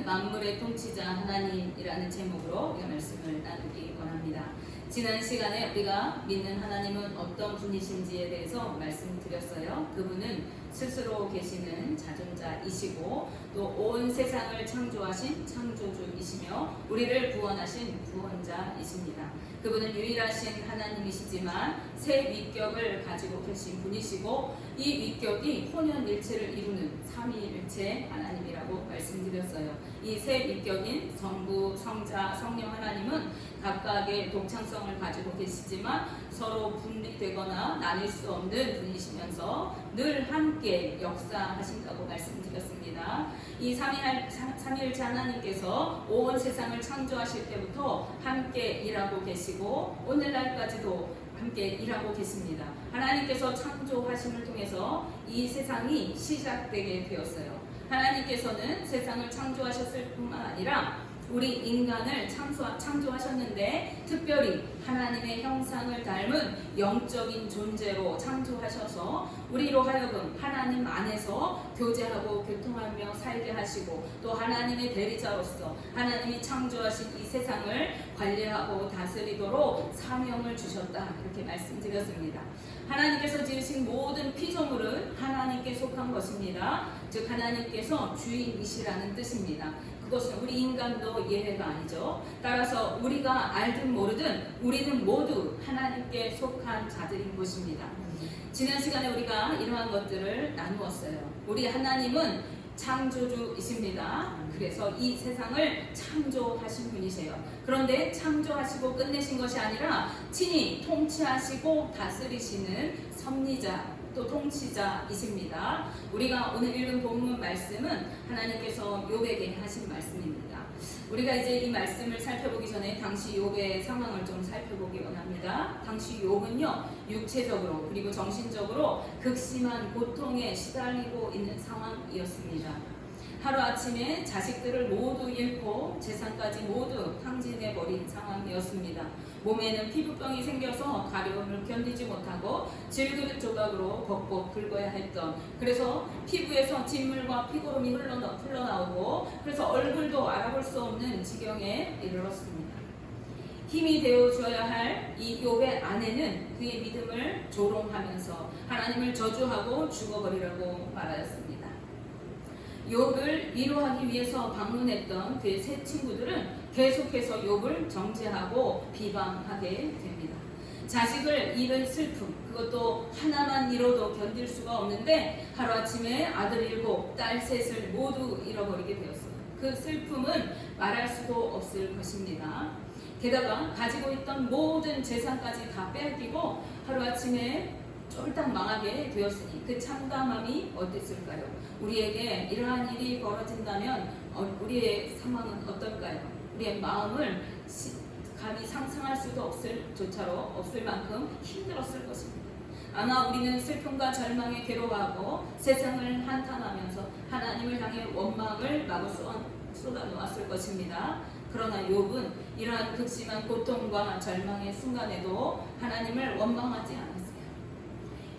만물의 통치자 하나님이라는 제목으로 우리가 말씀을 나누기 원합니다. 지난 시간에 우리가 믿는 하나님은 어떤 분이신지에 대해서 말씀드렸어요. 그분은 스스로 계시는 자존자이시고 또 온 세상을 창조하신 창조주이시며 우리를 구원하신 구원자이십니다. 그분은 유일하신 하나님이시지만 세 위격을 가지고 계신 분이시고 이 위격이 혼연일체를 이루는 삼위일체 하나님이라고 말씀드렸어요. 이 세 위격인 성부, 성자, 성령 하나님은 각각의 독창성을 가지고 계시지만 서로 분리되거나 나뉠 수 없는 분이시면서 늘 함께 역사하신다고 말씀드렸습니다. 이 삼위일체 하나님께서 온 세상을 창조하실 때부터 함께 일하고 계시고 오늘날까지도 함께 일하고 계십니다. 하나님께서 창조하심을 통해서 이 세상이 시작되게 되었어요. 하나님께서는 세상을 창조하셨을 뿐만 아니라 우리 인간을 창조하셨는데 특별히 하나님의 형상을 닮은 영적인 존재로 창조하셔서 우리로 하여금 하나님 안에서 교제하고 교통하며 살게 하시고 또 하나님의 대리자로서 하나님이 창조하신 이 세상을 관리하고 다스리도록 사명을 주셨다 이렇게 말씀드렸습니다. 하나님께서 지으신 모든 피조물은 하나님께 속한 것입니다. 즉 하나님께서 주인이시라는 뜻입니다. 그것은 우리 인간도 예외가 아니죠. 따라서 우리가 알든 모르든 우리는 모두 하나님께 속한 자들인 것입니다. 지난 시간에 우리가 이러한 것들을 나누었어요. 우리 하나님은 창조주이십니다. 그래서 이 세상을 창조하신 분이세요. 그런데 창조하시고 끝내신 것이 아니라 친히 통치하시고 다스리시는 섭리자 또 통치자이십니다. 우리가 오늘 읽은 본문 말씀은 하나님께서 욥에게 하신 말씀입니다. 우리가 이제 이 말씀을 살펴보기 전에 당시 욥의 상황을 좀 살펴보기 원합니다. 당시 욥은요 육체적으로 그리고 정신적으로 극심한 고통에 시달리고 있는 상황이었습니다. 하루아침에 자식들을 모두 잃고 재산까지 모두 탕진해버린 상황이었습니다. 몸에는 피부병이 생겨서 가려움을 견디지 못하고 질그릇 조각으로 벅벅 긁어야 했던 그래서 피부에서 진물과 피고름이 흘러나오고 그래서 얼굴도 알아볼 수 없는 지경에 이르렀습니다. 힘이 되어 주어야 할 이 욥의 아내는 그의 믿음을 조롱하면서 하나님을 저주하고 죽어버리라고 말하였습니다. 욥을 위로하기 위해서 방문했던 그의 세 친구들은 계속해서 욥을 정죄하고 비방하게 됩니다. 자식을 잃은 슬픔, 그것도 하나만 잃어도 견딜 수가 없는데 하루아침에 아들 7, 딸 3을 모두 잃어버리게 되었어요. 그 슬픔은 말할 수도 없을 것입니다. 게다가 가지고 있던 모든 재산까지 다 빼앗기고 하루아침에 쫄딱 망하게 되었으니 그 참담함이 어땠을까요? 우리에게 이러한 일이 벌어진다면 우리의 상황은 어떨까요? 우리의 마음을 감히 상상할 수도 없을 만큼 힘들었을 것입니다. 아마 우리는 슬픔과 절망에 괴로워하고 세상을 한탄하면서 하나님을 향해 원망을 마구 쏟아놓았을 것입니다. 그러나 욥은 이러한 극심한 고통과 절망의 순간에도 하나님을 원망하지 않았습니다.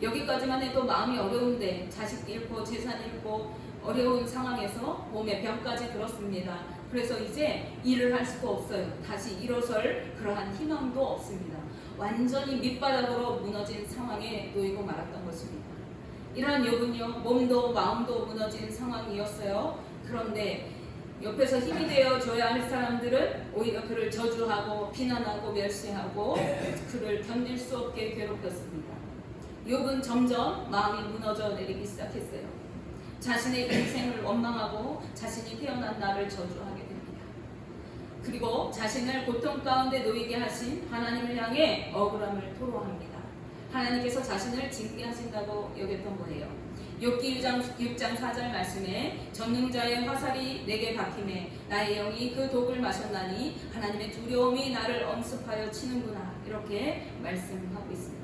여기까지만 해도 마음이 어려운데 자식 잃고 재산 잃고 어려운 상황에서 몸에 병까지 들었습니다. 그래서 이제 일을 할 수도 없어요. 다시 일어설 그러한 희망도 없습니다. 완전히 밑바닥으로 무너진 상황에 놓이고 말았던 것입니다. 이러한 욥은요 몸도 마음도 무너진 상황이었어요. 그런데 옆에서 힘이 되어 줘야 할 사람들은 오히려 그를 저주하고 비난하고 멸시하고 그를 견딜 수 없게 괴롭혔습니다. 욥은 점점 마음이 무너져 내리기 시작했어요. 자신의 인생을 원망하고 자신이 태어난 날을 저주하게 됩니다. 그리고 자신을 고통 가운데 놓이게 하신 하나님을 향해 억울함을 토로합니다. 하나님께서 자신을 징계하신다고 여겼던 거예요. 욥기 6장 4절 말씀에 전능자의 화살이 내게 박힘에 나의 영이 그 독을 마셨나니 하나님의 두려움이 나를 엄습하여 치는구나 이렇게 말씀하고 있습니다.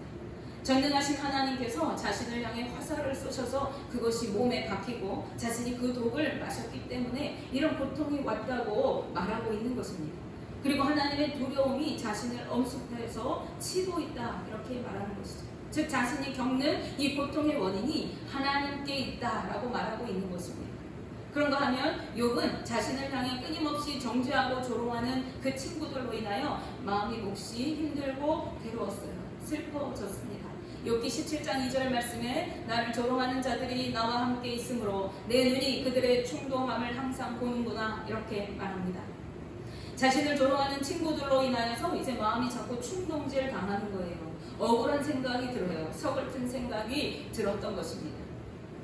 전능하신 하나님께서 자신을 향해 화살을 쏘셔서 그것이 몸에 박히고 자신이 그 독을 마셨기 때문에 이런 고통이 왔다고 말하고 있는 것입니다. 그리고 하나님의 두려움이 자신을 엄습해서 치고 있다 이렇게 말하는 것이죠. 즉 자신이 겪는 이 고통의 원인이 하나님께 있다라고 말하고 있는 것입니다. 그런가 하면 욥은 자신을 향해 끊임없이 정죄하고 조롱하는 그 친구들로 인하여 마음이 몹시 힘들고 괴로웠어요. 슬퍼졌습니다. 욥기 17장 2절 말씀에 나를 조롱하는 자들이 나와 함께 있으므로 내 눈이 그들의 충동함을 항상 보는구나 이렇게 말합니다. 자신을 조롱하는 친구들로 인하여서 이제 마음이 자꾸 충동질 당하는 거예요. 억울한 생각이 들어요. 서글픈 생각이 들었던 것입니다.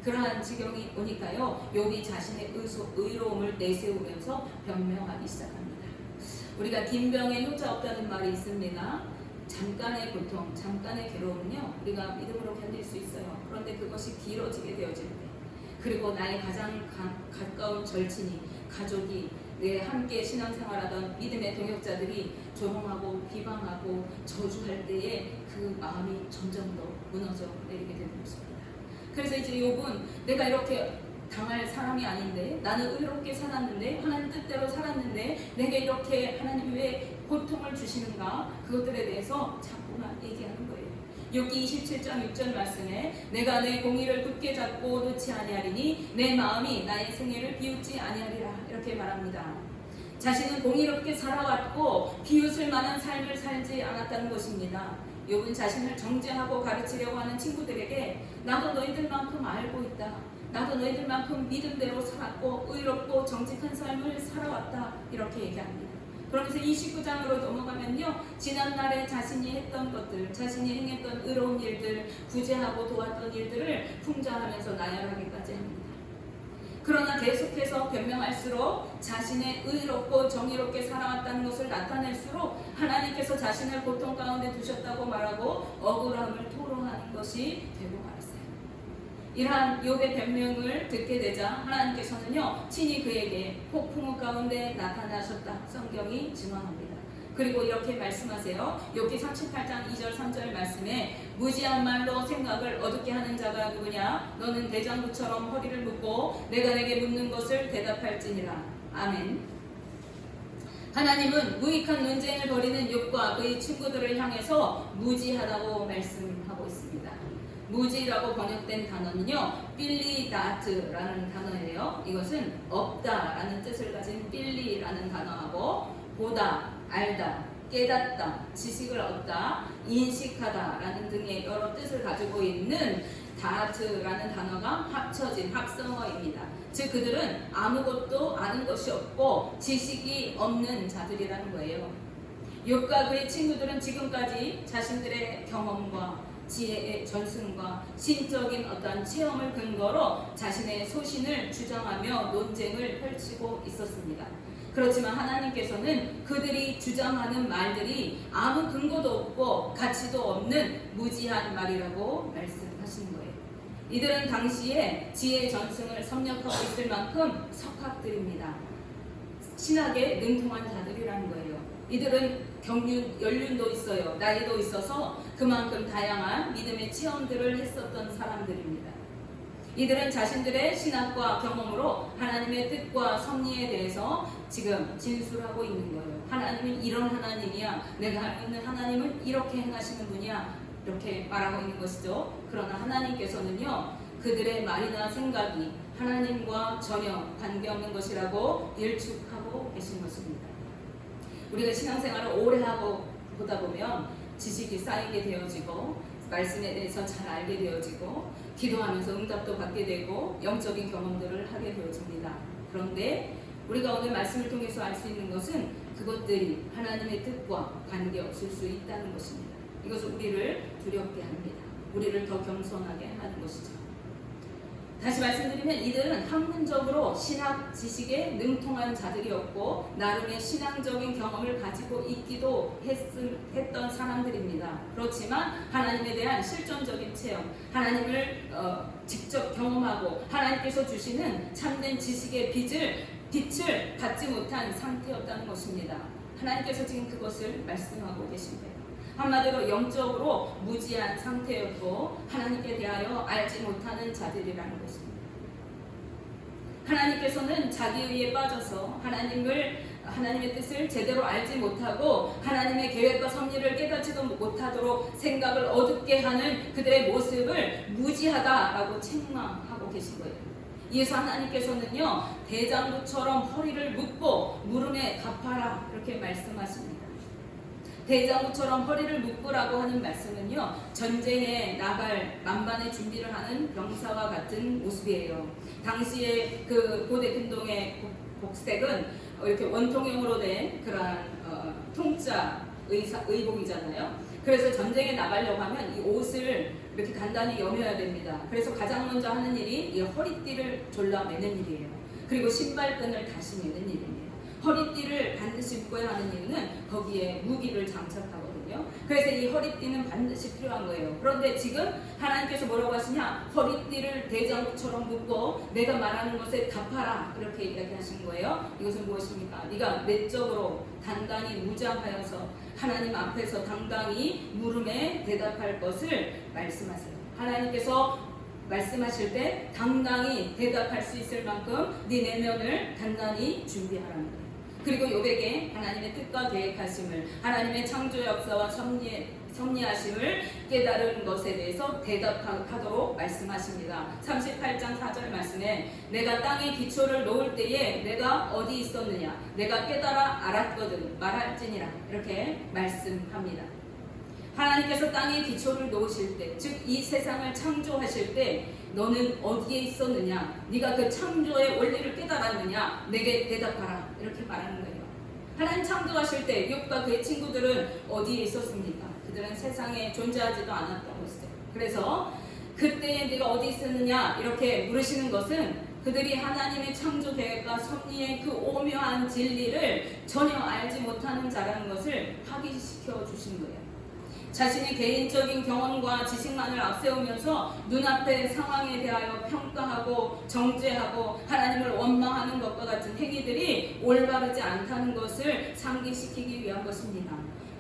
그러한 지경이 오니까요, 욥이 자신의 의로움을 내세우면서 변명하기 시작합니다. 우리가 빈병에 효자 없다는 말이 있습니다. 잠깐의 고통, 잠깐의 괴로움은요, 우리가 믿음으로 견딜 수 있어요. 그런데 그것이 길어지게 되어질 때, 그리고 나의 가장 가까운 절친이, 가족이, 내 함께 신앙생활하던 믿음의 동역자들이 조롱하고 비방하고 저주할 때에 그 마음이 점점 더 무너져 내리게 되는 것입니다. 그래서 이제 욥은 내가 이렇게 당할 사람이 아닌데, 나는 의롭게 살았는데, 하나님 뜻대로 살았는데 내게 이렇게 하나님이 왜 고통을 주시는가, 그것들에 대해서 자꾸만 얘기하는 거예요. 욥기 27장 6절 말씀에 내가 내 공의를 굳게 잡고 놓지 아니하리니 내 마음이 나의 생애를 비웃지 아니하리라 이렇게 말합니다. 자신은 공의롭게 살아왔고 비웃을 만한 삶을 살지 않았다는 것입니다. 욥은 자신을 정죄하고 가르치려고 하는 친구들에게 나도 너희들만큼 알고 있다. 나도 너희들만큼 믿음대로 살았고 의롭고 정직한 삶을 살아왔다. 이렇게 얘기합니다. 그러면서 29장으로 넘어가면요, 지난날에 자신이 했던 것들, 자신이 행했던 의로운 일들, 구제하고 도왔던 일들을 풍자하면서 나열하기까지 합니다. 그러나 계속해서 변명할수록 자신의 의롭고 정의롭게 살아왔다는 것을 나타낼수록 하나님께서 자신을 고통 가운데 두셨다고 말하고 억울함을 토로하는 것이 되고 말았어요. 이러한 욥의 변명을 듣게 되자 하나님께서는요, 친히 그에게 폭풍우 가운데 나타나셨다 성경이 증언합니다. 그리고 이렇게 말씀하세요. 욥기 38장 2절 3절 말씀에 무지한 말로 생각을 어둡게 하는 자가 누구냐? 너는 대장부처럼 허리를 묶고 내가 내게 묻는 것을 대답할지니라. 아멘. 하나님은 무익한 논쟁을 벌이는 욥과 그의 친구들을 향해서 무지하다고 말씀하고 있습니다. 무지라고 번역된 단어는요, 빌리다트라는 단어예요. 이것은 없다라는 뜻을 가진 빌리라는 단어하고 보다, 알다, 깨닫다, 지식을 얻다, 인식하다라는 등의 여러 뜻을 가지고 있는 다트라는 단어가 합쳐진 합성어입니다. 즉 그들은 아무것도 아는 것이 없고 지식이 없는 자들이라는 거예요. 욥과 그의 친구들은 지금까지 자신들의 경험과 지혜의 전승과 신적인 어떤 체험을 근거로 자신의 소신을 주장하며 논쟁을 펼치고 있었습니다. 그렇지만 하나님께서는 그들이 주장하는 말들이 아무 근거도 없고 가치도 없는 무지한 말이라고 말씀하시는 거예요. 이들은 당시에 지혜의 전승을 섭렵하고 있을 만큼 석학들입니다. 신학에 능통한 자들이라는 거예요. 이들은 연륜도 있어요. 나이도 있어서 그만큼 다양한 믿음의 체험들을 했었던 사람들입니다. 이들은 자신들의 신학과 경험으로 하나님의 뜻과 섭리에 대해서 지금 진술하고 있는 거예요. 하나님은 이런 하나님이야. 내가 알고 있는 하나님은 이렇게 행하시는 분이야. 이렇게 말하고 있는 것이죠. 그러나 하나님께서는요, 그들의 말이나 생각이 하나님과 전혀 관계없는 것이라고 일축하고 계신 것입니다. 우리가 신앙생활을 오래 하고 보다 보면 지식이 쌓이게 되어지고 말씀에 대해서 잘 알게 되어지고 기도하면서 응답도 받게 되고 영적인 경험들을 하게 되어집니다. 그런데 우리가 오늘 말씀을 통해서 알 수 있는 것은 그것들이 하나님의 뜻과 관계없을 수 있다는 것입니다. 이것은 우리를 두렵게 합니다. 우리를 더 겸손하게 하는 것이죠. 다시 말씀드리면 이들은 학문적으로 신학 지식에 능통한 자들이었고 나름의 신앙적인 경험을 가지고 있기도 했던 사람들입니다. 그렇지만 하나님에 대한 실존적인 체험, 하나님을 직접 경험하고 하나님께서 주시는 참된 지식의 빛을 받지 못한 상태였다는 것입니다. 하나님께서 지금 그것을 말씀하고 계십니다. 한마디로 영적으로 무지한 상태였고 하나님께 대하여 알지 못하는 자들이라는 것입니다. 하나님께서는 자기의에 빠져서 하나님의 뜻을 제대로 알지 못하고 하나님의 계획과 섭리를 깨닫지도 못하도록 생각을 어둡게 하는 그들의 모습을 무지하다라고 책망하고 계신 거예요. 이에서 하나님께서는요, 대장부처럼 허리를 묶고 물음에 갚아라 이렇게 말씀하십니다. 대장부처럼 허리를 묶으라고 하는 말씀은요, 전쟁에 나갈 만반의 준비를 하는 병사와 같은 모습이에요. 당시에 그 고대 근동의 복색은 이렇게 원통형으로 된 그러한 통짜 의복이잖아요. 그래서 전쟁에 나가려고 하면 이 옷을 이렇게 단단히 여며야 됩니다. 그래서 가장 먼저 하는 일이 이 허리띠를 졸라 매는 일이에요. 그리고 신발끈을 다시 매는 일입니다. 허리띠를 반드시 묶어야 하는 이유는 거기에 무기를 장착하거든요. 그래서 이 허리띠는 반드시 필요한 거예요. 그런데 지금 하나님께서 뭐라고 하시냐? 허리띠를 대장부처럼 묶고 내가 말하는 것에 답하라 이렇게 이야기하신 거예요. 이것은 무엇입니까? 네가 내적으로 단단히 무장하여서 하나님 앞에서 당당히 물음에 대답할 것을 말씀하세요. 하나님께서 말씀하실 때 당당히 대답할 수 있을 만큼 네 내면을 단단히 준비하라는 거예요. 그리고 요백에 하나님의 뜻과 계획하심을, 하나님의 창조 역사와 섭리하심을 깨달은 것에 대해서 대답하도록 말씀하십니다. 38장 4절 말씀에 내가 땅에 기초를 놓을 때에 내가 어디 있었느냐, 내가 깨달아 알았거든 말할지니라 이렇게 말씀합니다. 하나님께서 땅에 기초를 놓으실 때, 즉 이 세상을 창조하실 때 너는 어디에 있었느냐, 네가 그 창조의 원리를 깨달았느냐, 내게 대답하라 이렇게 말하는 거예요. 하나님 창조하실 때 욥과 그의 친구들은 어디에 있었습니까? 그들은 세상에 존재하지도 않았던 것이죠. 그래서 그때에 네가 어디 있었느냐 이렇게 물으시는 것은 그들이 하나님의 창조 계획과 섭리의 그 오묘한 진리를 전혀 알지 못하는 자라는 것을 확인시켜 주신 거예요. 자신의 개인적인 경험과 지식만을 앞세우면서 눈앞의 상황에 대하여 평가하고 정죄하고 하나님을 원망하는 것과 같은 행위들이 올바르지 않다는 것을 상기시키기 위한 것입니다.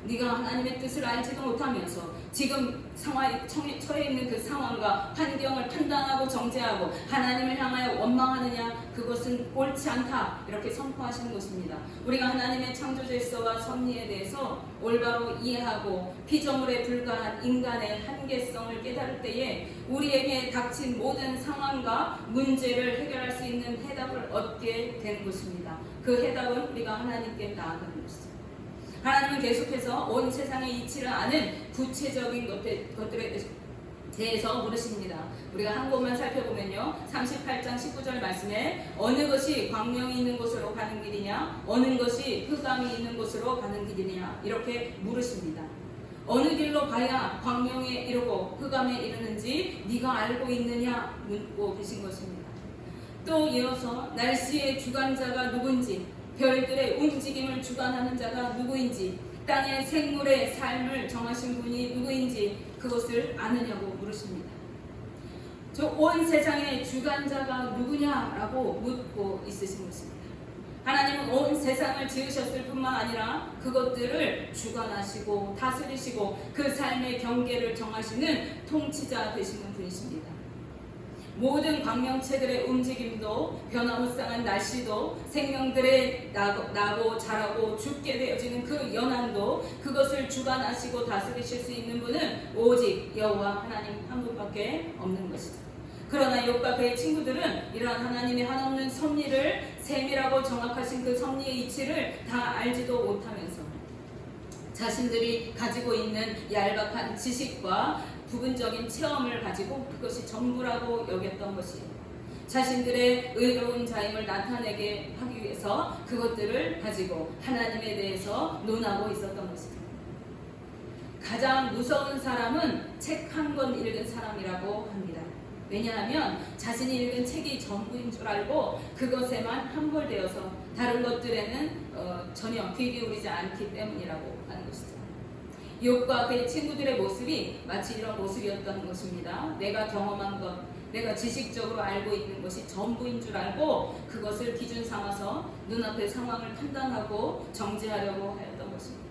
네가 하나님의 뜻을 알지도 못하면서 지금 상황에 처해 있는 그 상황과 환경을 판단하고 정죄하고 하나님을 향하여 원망하느냐, 그것은 옳지 않다 이렇게 선포하시는 것입니다. 우리가 하나님의 창조 질서와 섭리에 대해서 올바로 이해하고 피조물에 불과한 인간의 한계성을 깨달을 때에 우리에게 닥친 모든 상황과 문제를 해결할 수 있는 해답을 얻게 되는 것입니다. 그 해답은 우리가 하나님께 나아가는 것이죠. 하나님은 계속해서 온 세상의 이치를 아는 구체적인 것들에 대해서 물으십니다. 우리가 한 곳만 살펴보면요, 38장 19절 말씀에 어느 것이 광명이 있는 곳으로 가는 길이냐, 어느 것이 흑암이 있는 곳으로 가는 길이냐 이렇게 물으십니다. 어느 길로 가야 광명에 이르고 흑암에 이르는지 네가 알고 있느냐 묻고 계신 것입니다. 또 이어서 날씨의 주관자가 누군지, 별들의 움직임을 주관하는 자가 누구인지, 땅의 생물의 삶을 정하신 분이 누구인지 그것을 아느냐고 물으십니다. 저 온 세상의 주관자가 누구냐라고 묻고 있으신 것입니다. 하나님은 온 세상을 지으셨을 뿐만 아니라 그것들을 주관하시고 다스리시고 그 삶의 경계를 정하시는 통치자 되시는 분이십니다. 모든 광명체들의 움직임도, 변화무쌍한 날씨도, 생명들의 나고 자라고 죽게 되어지는 그 연한도, 그것을 주관하시고 다스리실 수 있는 분은 오직 여호와 하나님 한 분밖에 없는 것이죠. 그러나 욥과 그의 친구들은 이러한 하나님의 한없는 섭리를, 세밀하고 정확하신 그 섭리의 이치를 다 알지도 못하면서 자신들이 가지고 있는 얄팍한 지식과 부분적인 체험을 가지고 그것이 전부라고 여겼던 것이에요. 자신들의 의로운 자임을 나타내게 하기 위해서 그것들을 가지고 하나님에 대해서 논하고 있었던 것입니다. 가장 무서운 사람은 책 한 권 읽은 사람이라고 합니다. 왜냐하면 자신이 읽은 책이 전부인 줄 알고 그것에만 함몰되어서 다른 것들에는 전혀 귀 기울이지 않기 때문이라고 하는 것이죠. 욥과 그의 친구들의 모습이 마치 이런 모습이었던 것입니다. 내가 경험한 것, 내가 지식적으로 알고 있는 것이 전부인 줄 알고 그것을 기준 삼아서 눈앞의 상황을 판단하고 정죄하려고 하였던 것입니다.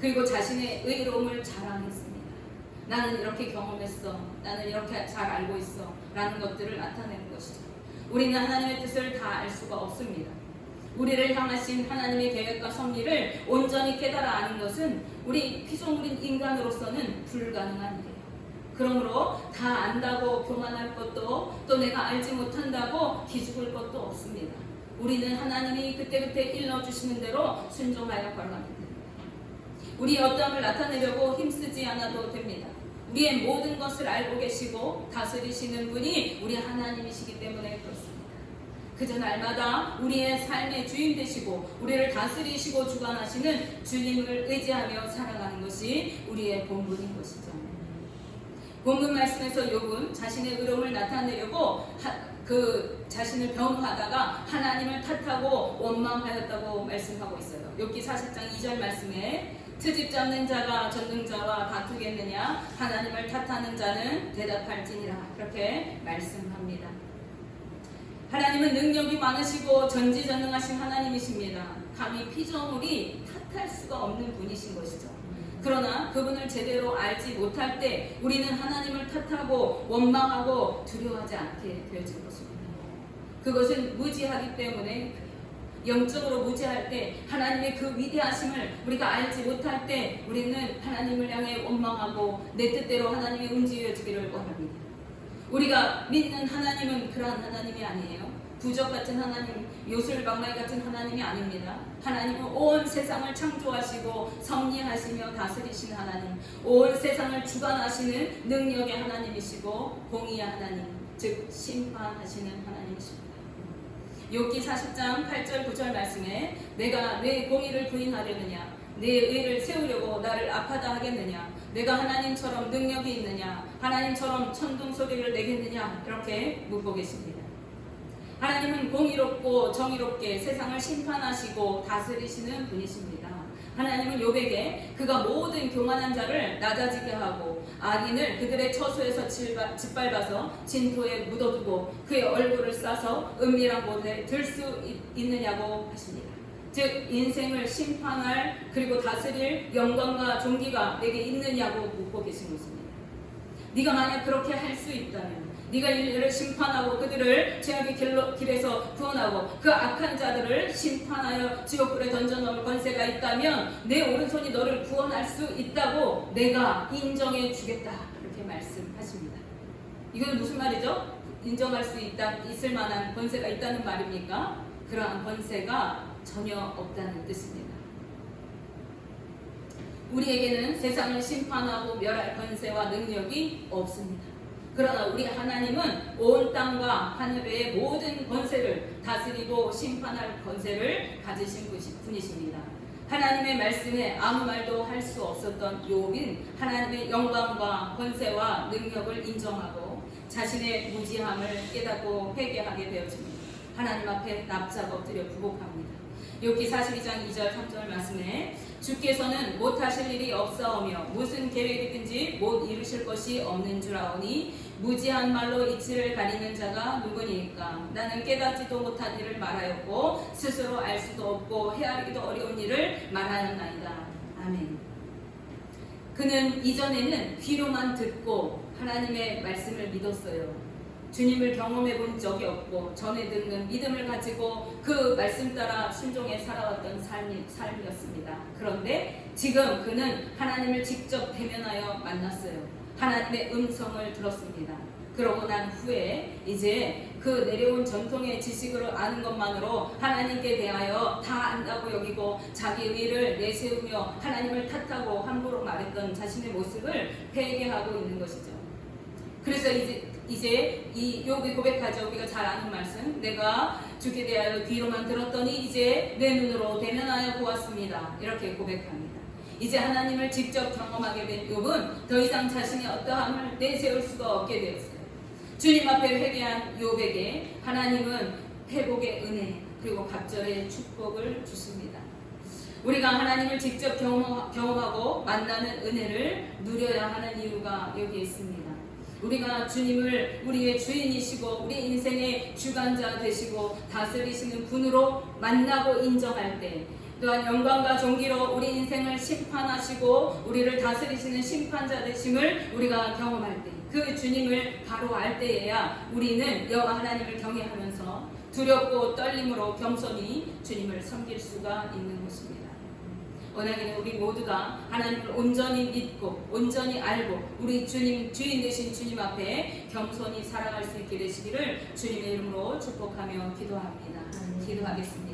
그리고 자신의 의로움을 자랑했습니다. 나는 이렇게 경험했어, 나는 이렇게 잘 알고 있어 라는 것들을 나타내는 것이죠. 우리는 하나님의 뜻을 다 알 수가 없습니다. 우리를 향하신 하나님의 계획과 섭리를 온전히 깨달아 아는 것은 우리 피조물인 인간으로서는 불가능한 일이에요. 그러므로 다 안다고 교만할 것도 또 내가 알지 못한다고 기죽을 것도 없습니다. 우리는 하나님이 그때그때 일러주시는 대로 순종하여 걸어가면 됩니다. 우리의 어떠함을 나타내려고 힘쓰지 않아도 됩니다. 우리의 모든 것을 알고 계시고 다스리시는 분이 우리 하나님이시기 때문에 그렇습니다. 그저 날마다 우리의 삶의 주인 되시고 우리를 다스리시고 주관하시는 주님을 의지하며 살아가는 것이 우리의 본분인 것이죠. 본문 말씀에서 욥은 자신의 의로움을 나타내려고 그 자신을 변호하다가 하나님을 탓하고 원망하였다고 말씀하고 있어요. 욥기 40장 2절 말씀에 트집 잡는 자가 전능자와 다투겠느냐, 하나님을 탓하는 자는 대답할지니라, 그렇게 말씀합니다. 하나님은 능력이 많으시고 전지전능하신 하나님이십니다. 감히 피조물이 탓할 수가 없는 분이신 것이죠. 그러나 그분을 제대로 알지 못할 때 우리는 하나님을 탓하고 원망하고 두려워하지 않게 되어질 것입니다. 그것은 무지하기 때문에, 영적으로 무지할 때 하나님의 그 위대하심을 우리가 알지 못할 때 우리는 하나님을 향해 원망하고 내 뜻대로 하나님이 움직여지기를 원합니다. 우리가 믿는 하나님은 그러한 하나님이 아니에요. 부적 같은 하나님, 요술방망이 같은 하나님이 아닙니다. 하나님은 온 세상을 창조하시고 섭리하시며 다스리시는 하나님, 온 세상을 주관하시는 능력의 하나님이시고 공의의 하나님, 즉 심판하시는 하나님이십니다. 욥기 40장 8절 9절 말씀에 내가 내 공의를 부인하려느냐, 내 의를 세우려고 나를 악하다 하겠느냐, 내가 하나님처럼 능력이 있느냐, 하나님처럼 천둥 소리를 내겠느냐, 이렇게 묻고 계십니다. 하나님은 공의롭고 정의롭게 세상을 심판하시고 다스리시는 분이십니다. 하나님은 욥에게 그가 모든 교만한 자를 낮아지게 하고 악인을 그들의 처소에서 짓밟아서 진토에 묻어두고 그의 얼굴을 싸서 은밀한 곳에 들 수 있느냐고 하십니다. 즉 인생을 심판할 그리고 다스릴 영광과 존귀가 내게 있느냐고 묻고 계신 것입니다. 네가 만약 그렇게 할 수 있다면, 네가 인류를 심판하고 그들을 죄악의 길에서 구원하고 그 악한 자들을 심판하여 지옥불에 던져놓을 권세가 있다면 내 오른손이 너를 구원할 수 있다고 내가 인정해 주겠다, 이렇게 말씀하십니다. 이건 무슨 말이죠? 인정할 수 있을 만한 권세가 있다는 말입니까? 그러한 권세가 전혀 없다는 뜻입니다. 우리에게는 세상을 심판하고 멸할 권세와 능력이 없습니다. 그러나 우리 하나님은 온 땅과 하늘 외의 모든 권세를 다스리고 심판할 권세를 가지신 분이십니다. 하나님의 말씀에 아무 말도 할 수 없었던 욥은 하나님의 영광과 권세와 능력을 인정하고 자신의 무지함을 깨닫고 회개하게 되어집니다. 하나님 앞에 납작 엎드려 부복합니다. 욥기 42장 2절 3절 말씀에 주께서는 못하실 일이 없사오며 무슨 계획이든지 못 이루실 것이 없는 줄 아오니 무지한 말로 이치를 가리는 자가 누구니까? 나는 깨닫지도 못한 일을 말하였고 스스로 알 수도 없고 헤아리기도 어려운 일을 말하였나이다. 아멘. 그는 이전에는 귀로만 듣고 하나님의 말씀을 믿었어요. 주님을 경험해 본 적이 없고 전에 듣는 믿음을 가지고 그 말씀 따라 순종해 살아왔던 삶이었습니다. 그런데 지금 그는 하나님을 직접 대면하여 만났어요. 하나님의 음성을 들었습니다. 그러고 난 후에 이제 그 내려온 전통의 지식으로 아는 것만으로 하나님께 대하여 다 안다고 여기고 자기 의를 내세우며 하나님을 탓하고 함부로 말했던 자신의 모습을 회개하고 있는 것이죠. 그래서 이제 이 욥이 고백하죠. 우리가 잘 아는 말씀, 내가 주께 대하여 귀로만 들었더니 이제 내 눈으로 대면하여 보았습니다. 이렇게 고백합니다. 이제 하나님을 직접 경험하게 된 욥은 더 이상 자신의 어떠함을 내세울 수가 없게 되었어요. 주님 앞에 회개한 욥에게 하나님은 회복의 은혜 그리고 갑절의 축복을 주십니다. 우리가 하나님을 직접 경험하고 만나는 은혜를 누려야 하는 이유가 여기에 있습니다. 우리가 주님을 우리의 주인이시고 우리 인생의 주관자 되시고 다스리시는 분으로 만나고 인정할 때, 또한 영광과 존귀로 우리 인생을 심판하시고 우리를 다스리시는 심판자 되심을 우리가 경험할 때, 그 주님을 바로 알 때에야 우리는 여호와 하나님을 경외하면서 두렵고 떨림으로 겸손히 주님을 섬길 수가 있는 것입니다. 원하기는 우리 모두가 하나님을 온전히 믿고 온전히 알고 우리 주님 주인 되신 주님 앞에 겸손히 살아갈 수 있게 되시기를 주님의 이름으로 축복하며 기도합니다. 기도하겠습니다.